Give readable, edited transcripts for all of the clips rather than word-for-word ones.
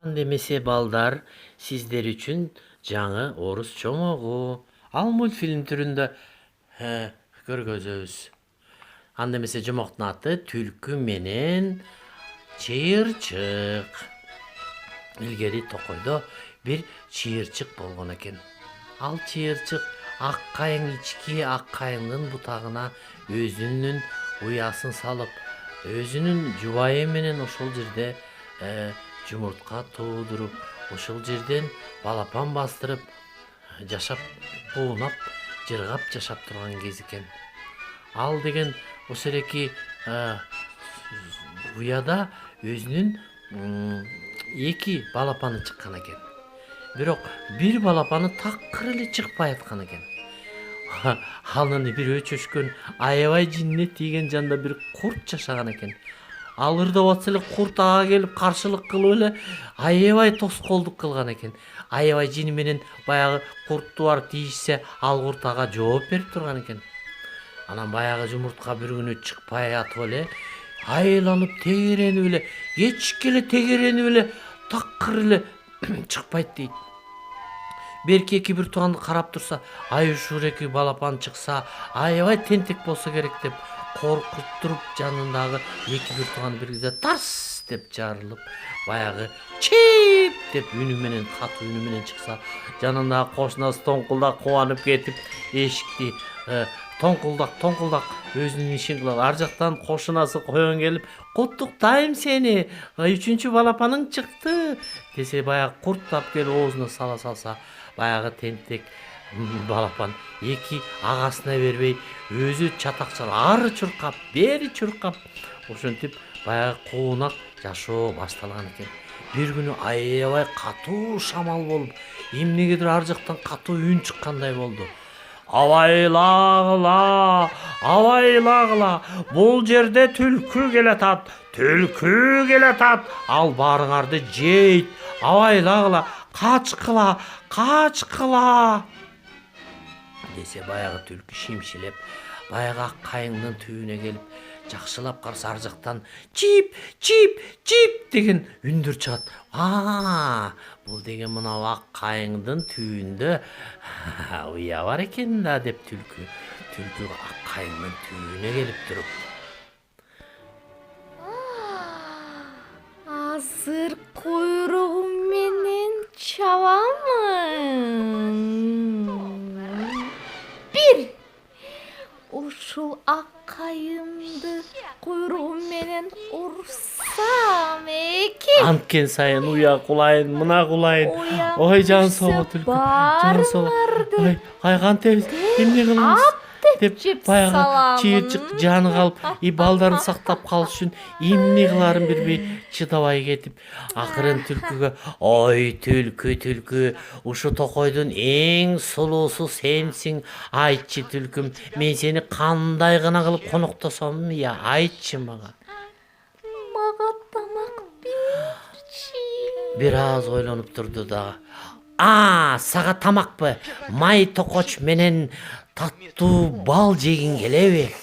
Demese balдар, sizler üçün жаңы орыс чоңогу. Ал мультфильм түрүндө көргөзөбүз. Анда эмесе жомоктун аты Түлкү менен чыйырчык. Илгери Токойдо бир чыйырчык болгон экен. Ал чыйырчык ак кайың ички ак кайыңдын бутагына өзүнүн уясын салып, өзүнүн жубайы менен ошол жерде жумуртка туудуруп, ошол жерден балапан бастырып, жашап, буунап, жыргап жашап турган кез экен. Ал деген осереки уяда өзүнүн эки балапаны чыккан экен. Бирок бир балапаны такыр эле чыкпай аткан экен. Анын бир өчөшкөн аябай жинне тийген жанда бир курт жашаган экен. Ал ырдап атса эле курт ага келип каршылык кылып эле аябай тоскоолдук кылган экен. Аябай жини менен баягы куртту барып тийишсе, ал курт ага жооп берип турган экен. Анан баягы жумуртка бир күнү чыкпай атып эле айланып тегеренип эле, кечке эле тегеренип эле такыр эле чыкпайт дейт. Берки эки бир тууганды карап турса, ай ушул эки балапан чыкса, аябай тентек болсо керек деп коркуттуруп жанындагы эки бир тууган бир кезде тарс деп жарылып, баягы чип деп үнү менен, катуу үнү менен чыкса, жанындагы кошунасы тоңкулдак кубанып кетип, эшикти тоңкулдак өзүнүн ишин кылып, ар жактан кошунасы коен келип, "Куттуктайм сени, 3-чү балапаның чыкты" десе, баягы курттап келип оозуна сала салса, баягы тентек балапан эки агасына бербей, өзү чатакчалап, ары чуркап, бери чуркап, ошентип баягы куунак жашоо башталган экен. Бир күнү аябай катуу шамал болуп, эмнегедир ар жактан катуу үн чыккандай болду. Абайлагыла, бул жерде түлкү келатат, ал баарыңарды жейт, абайлагыла, качкыла, десе, баягы түлкү шимшилеп, баягы ак кайыңдын түбүнө келип, жакшылап караса, ар жактан чип деген үндөр чыгат. Бул деген мына ак кайыңдын түбүндө уя бар экен да деп түлкү ак кайыңдын түбүнө келип туруп, азыр куйругум менен чабамын. Бир, ушул ак кайымды куйругум менен урсам. Эки, анткен сайын уя кулайын, мына кулайын. Ой, жан соолу түлкү, жан соолу. Ай, кантебиз, эмне кылабыз деп баягы чыйырчык жаны калып, балдарын сактап калыш үчүн эмне кыларын билбей чыдабай кетип, акырын түлкүгө, "Ой, түлкү, ушу Токойдун эң сулуусу сенсиң. Айтчы түлкүм, мен сени кандай гана кылып коноктосом, айтчы мага." мага тамак берчи. Бир аз ойлонуп турду дагы. Сага тамакпы? Май токоч менен таттуу бал жегиң келеби?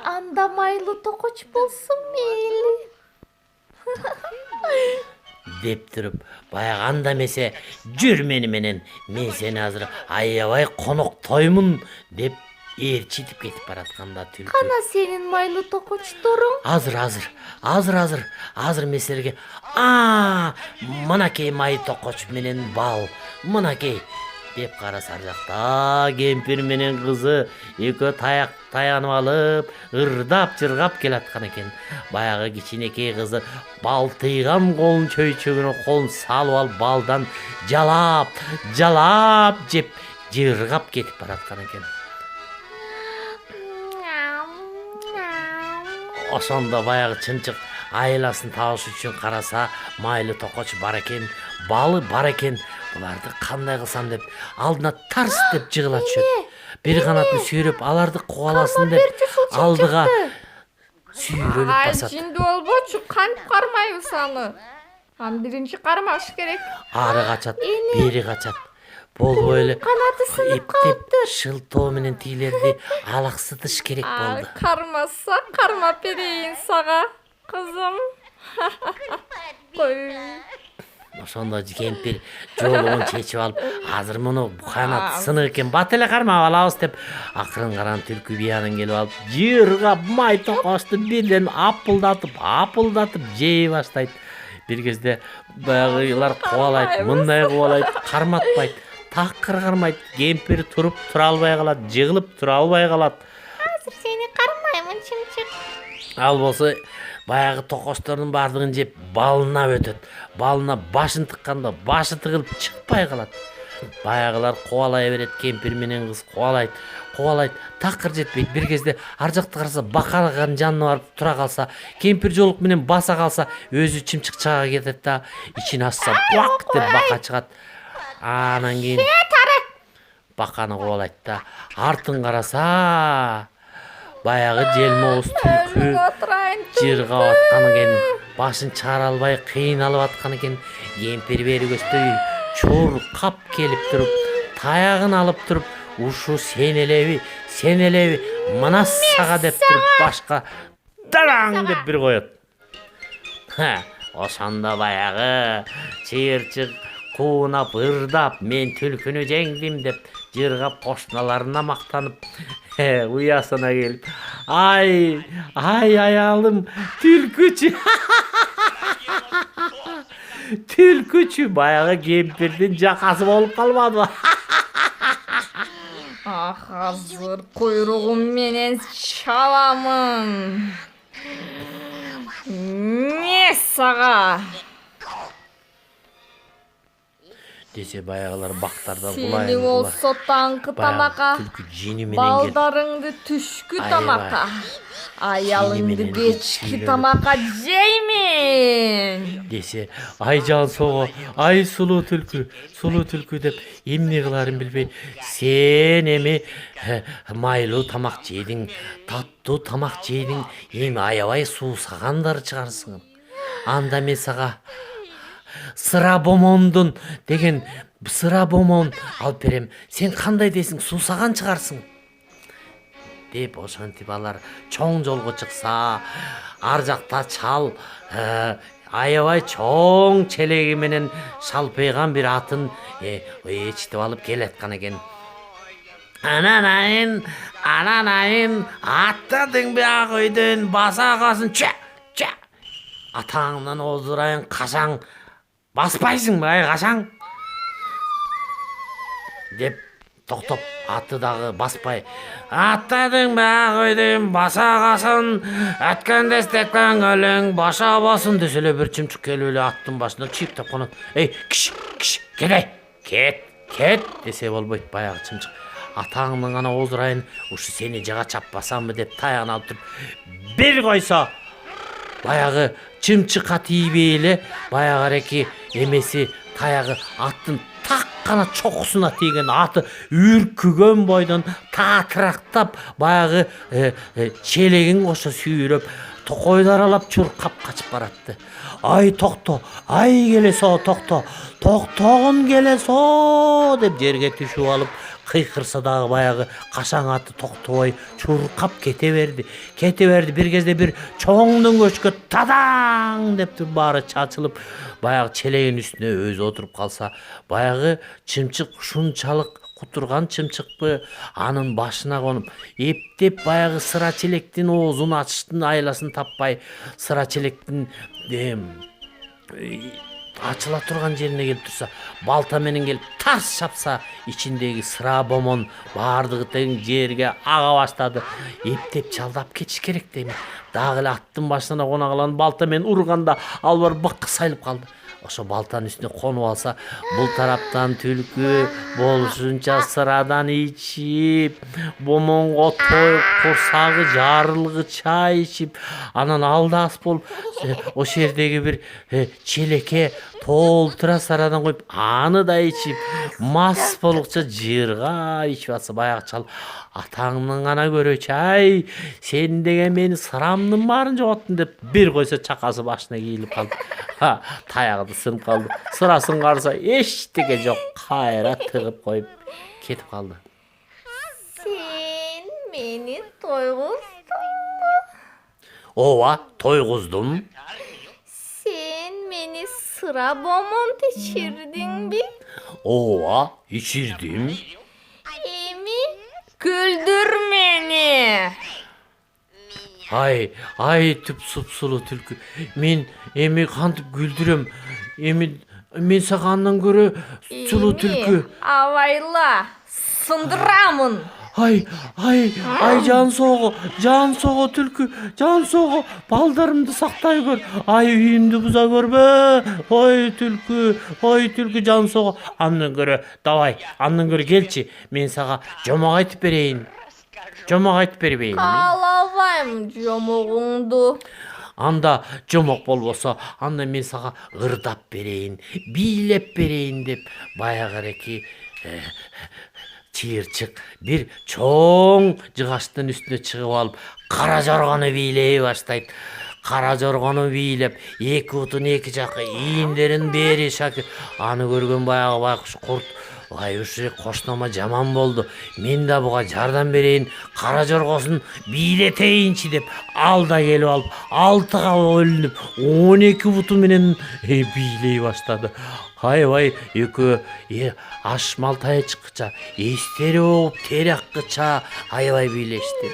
Анда майлуу токоч болсун мейли. деп туруп, баягы анда эмесе, "Жүр мени менен, мен сени азыр аябай коноктоймун" деп ээрчитип кетип баратканда түлкү, Кана сенин майлуу токочторуң? Азыр мен силерге мынакей май токоч менен бал, мынакей деп караса, ар жакта кемпир менен кызы экөө таянып алып, ырдап жыргап келаткан экен. Баягы кичинекей кызы балтыйган колун чөйчөгүнө колун салып алып, балдан жалап жеп жыргап кетип бараткан экен. Ошондо баягы чымчык айласын табыш үчүн караса, майлуу токоч бар экен, балы бар экен. Буларды кандай кылсам деп алдына тарс деп жыгыла түшөт. Бир канатын сүйрөп аларды кубаласын деп алдыга сүйрөлүп басат. Жинди болбочу, кантип кармайбыз аны? Аны биринчи кармаш керек. Ары качат, бери качат. Болбой эле Канаты сынып калыптыр. шылтоо менен тигилерди алаксытыш керек болду. Кармаса кармап берейин сага, кызым. Koy. Ошондо кемпир жолугун чечип алып, азыр муну буканат сынык экен, бат эле кармап алабыз деп акырын каран түлкү биянын келип алып, жыргап май токочту бирден апылдатып жей баштайт. Бир кезде баягылар кубалайт, мындай кубалайт, карматпайт, такыр кармайт. Кемпир туруп тура албай калат, жыгылып тура албай калат. Азыр сени кармаймын, чымчык. Ал болсо баягы токочтордун баардыгын жеп балына өтөт. Балына башын тыкканда башы тыгылып чыкпай калат. Баягылар кубалай берет, кемпир менен кыз кубалайт, такыр жетпейт. Бир кезде ар жакта караса бакалган жанына барып тура калса, кемпир жолук менен баса калса, өзү чымчык чага кетет да, ичин ачса бак деп бака чыгат. Анан кийин баканы кубалайт да, артын караса баягы желмооз түлкү жыргап аткан экен, башын чыгара албай кыйналып аткан экен. Кемпир бери көздөй чуркап келип туруп, таягын алып туруп, ушу сен элеби, мына сага деп туруп башка далаң деп бир коет. Ошондо баягы чыйырчык куунап ырдап, мен түлкүнү жеңдим деп жыргап кошуналарына мактанып, уясына келип, ай аялым түлкүчү баягы кемпирдин жакасы болуп калбадыбы? Азыр куйругум менен чабамын. Не сага? Десе баягылар бактарда Сени булайын. болсо таңкы тамакка, Түлкү жини менен келип, балдарыңды түшкү тамакка, Жини аялыңды менен кечки сүйлөнүп. тамакка жеймин. десе, ай жан сого, ай сулуу түлкү деп эмне кыларын билбей, сен эми майлуу тамак жедиң, таттуу тамак жедиң, эми аябай суусагандар чыгарсың. Анда мен сага сыра бомондун деген сыра бомон алып берем. Сен кандай дейсиң, суусаган чыгарсың деп ошентип алар чоң жолго чыкса, ар жакта чал аябай чоң челеги менен шалпыйган бир атын ээрчитип алып келаткан экен. Ананайын, аттадың ак үйдөн басакасын ча. Атаңдан оздурайын кашаң, баспайсың ай кашаң деп токтоп аты дагы баспай. Аттадың ак үйдөн басакасын, өткөндө истеткен көлүң баша болсун десе эле бир чымчык келип эле аттын башына чиптеп конот. Эй, киш, кет десе болбойт баягы чымчык. Атаңдын гана оздурайын, ушу сени жыга чаппасамбы деп таягын алып туруп бир койсо, баягы чымчыкка тийбей эле баягы эреки эмеси таягы аттын так гана чокусуна тийген, аты үркүгөн бойдон таатырактап баягы челегин кошо сүйрөп токойду аралап чуркап качып баратты. Ай токто, ай келесо токто, токтогун келесо деп жерге түшүп алып кыйкырса дагы баягы кашаң аты токтобой чуркап кете берди. Бир кезде бир чоң дөңгөчкө тадаң деп туруп баары чачылып, баягы челегин үстүнө өзү отуруп калса, баягы чымчык ушунчалык кутурган чымчыкпы анын башына конуп, эптеп баягы сыра челектин оозун ачыштын айласын таппай, сыра челектин ачыла турган жерине келип турса, балта менен келип тарс чапса, ичиндеги сыра бомон баардыгы тең жерге ага баштады. Эптеп чалдап кетиш керек дейм. Дагы эле аттын башына кона калган балта менен урганда ал бар бакка сайылып калды. Ошо балтанын үстүнө конуп алса, бул тараптан түлкү болушунча сырадан ичип, бомонго тоюп, курсагы жарылгыча ичип, анан алдас болуп, ошол жердеги бир челекке толтура сырадан коюп, аны да ичип, мас болгуча жыргап ичип атса, баягы чал, атаңдын гана көрөчү, ай, сен деген мени сырамдын баарын жоготтун деп бир койсо чакасы башына кийилип калды. Таягы сынып калды. Сырасын караса эчтеке жок, кайра тыгып коюп кетип калды. Сен мени тойгуздуңбу? Ооба, тойгуздум. sıra bomon içirdin bir. Ova içirdim. Emi. Güldür beni. Ay tüp sulu tülkü. Men emi kantıp güldürüm. Men sakandan göre sulu tülkü. Avayla. Sındıramın. Ay can soğu tülkü, can soğu, baldarımdı saktay gör, ay üyümdü buza görme, ay tülkü can soğu, andan göre, davay, andan göre gelçi, men sağa jomak aytıp bereyim, jomak aytıp bereyim. Kalavayım jomoğundu. Anda jomak bolbosa, anda men sağa ırdap bereyim, biylep bereyim dep, bayagıreki, çığırçık bir çoğun cıgaçtın üstüne çıkıp alıp kara jorgonu biyley başlayt. Kara jorgonu biylep eki utun eki жакка ийиндерин бери шакы. Аны көргөн баягы байкуш курт ай ушрек коштома жаман болду. Мен да буга жардам берейин, кара жоргосун бийлетейинчи деп алда келип алып, алтыга бөлүнүп 12 буту менен бийлей баштады. Ay ekö аш малтая чыккыча эстери болуп тери аккыча аябай бийлешти.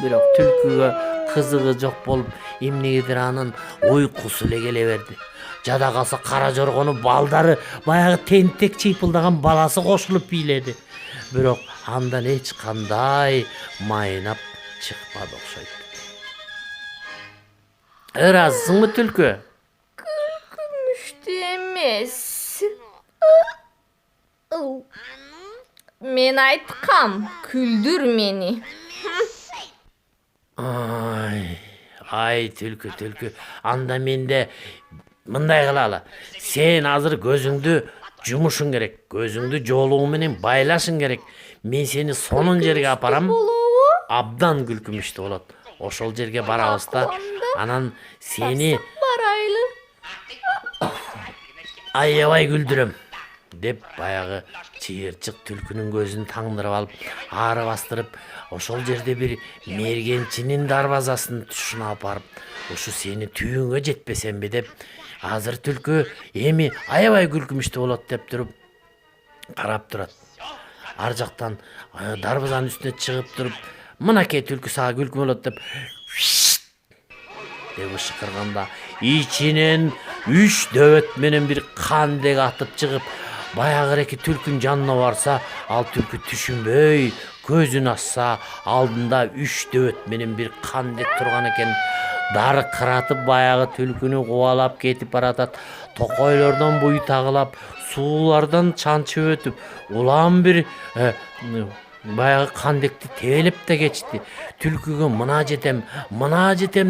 Бирок түлкүгө кызыгы жок болуп эмнегедир анын уйкусу эле келе берди. Жада калса кара жоргону балдары баягы тентек чыйпылдаган баласы кошулуп бийледи. Бирок андан эч кандай майнап чыкпады окшойт. Ыраазысыңбы түлкү? Demez. Men aytkam, güldür beni. Ay түлкү. Анда менде мындай кылалы. Сен азыр көзүңдү жумушуң керек. Көзүңдү жоолугу менен байлашың керек. Мен сени сонун жерге апарам. Абдан күлкүмүштүү болот. Ошол жерге барабыз да, анан сени Baraylı. аябай күлдүрөм деп баягы чыйырчык түлкүнүн көзүн таңдырып алып, ары бастырып, ошол жерде бир мергенчинин дарбазасын тушуна апарып, ушу сени түйүңгө жетпесемби деп, азыр түлкү эми аябай күлкүмүштүү болот деп туруп карап турат. Ар жактан дарбазанын үстүнө чыгып туруп, мынакей түлкү сага күлкү болот деп ышкырганда ичинен 3 дөбөт менен бир кандек атып чыгып, баягыреки түлкүнүн жанына барса, ал түлкү түшүнбөй көзүн ачса, алдында 3 дөбөт менен бир кандек турган экен. Даркыратып баягы түлкүнү кубалап кетип баратат. Токойлордон буй тагылап, суулардан чанчып өтүп, улам бир баягы кандекти тебелеп да кетти. Түлкүгө мына жетем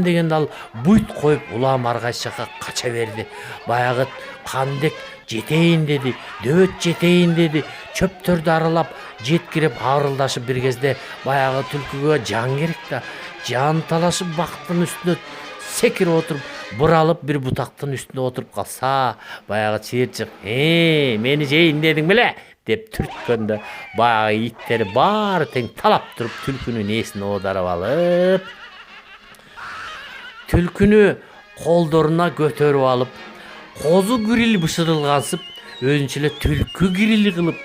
дегенде ал буйт коюп улам аркайсы жакка кача берди. Баягы кандек жетейин деди, дөбөт жетейин деди, чөптөрдү аралап жеткирип арылдашып бир кезде баягы түлкүгө жан керек да, жан талашып бактын үстүнө секирип отуруп, буралып бир бутактын үстүнө отуруп калса, баягы чыйырчык мени жейин дедиң беле деп түрткөндө баягы иттери баары тең талап туруп түлкүнүн ээсин оодарып алып, түлкүнү колдоруна көтөрүп алып, козу гүрил бышырылгансып, өзүнчө эле түлкү гирили кылып,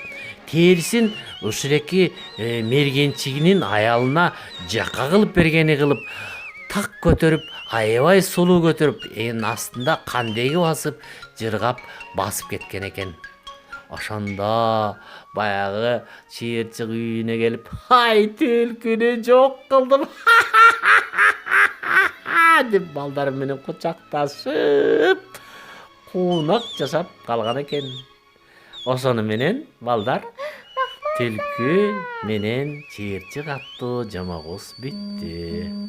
терисин ушуреки мергенчигинин аялына жака кылып бергени кылып, так көтөрүп, аябай сулуу көтөрүп, астында кандеги басып, жыргап басып кеткен экен. Ошондо баягы чыйырчык үйүнө келип, ай түлкүнү жок кылдым деп балдары менен кучакташып, куунак жашап калган экен. Ошону менен балдар түлкү менен чыйырчык аттуу жомогубуз бүттү.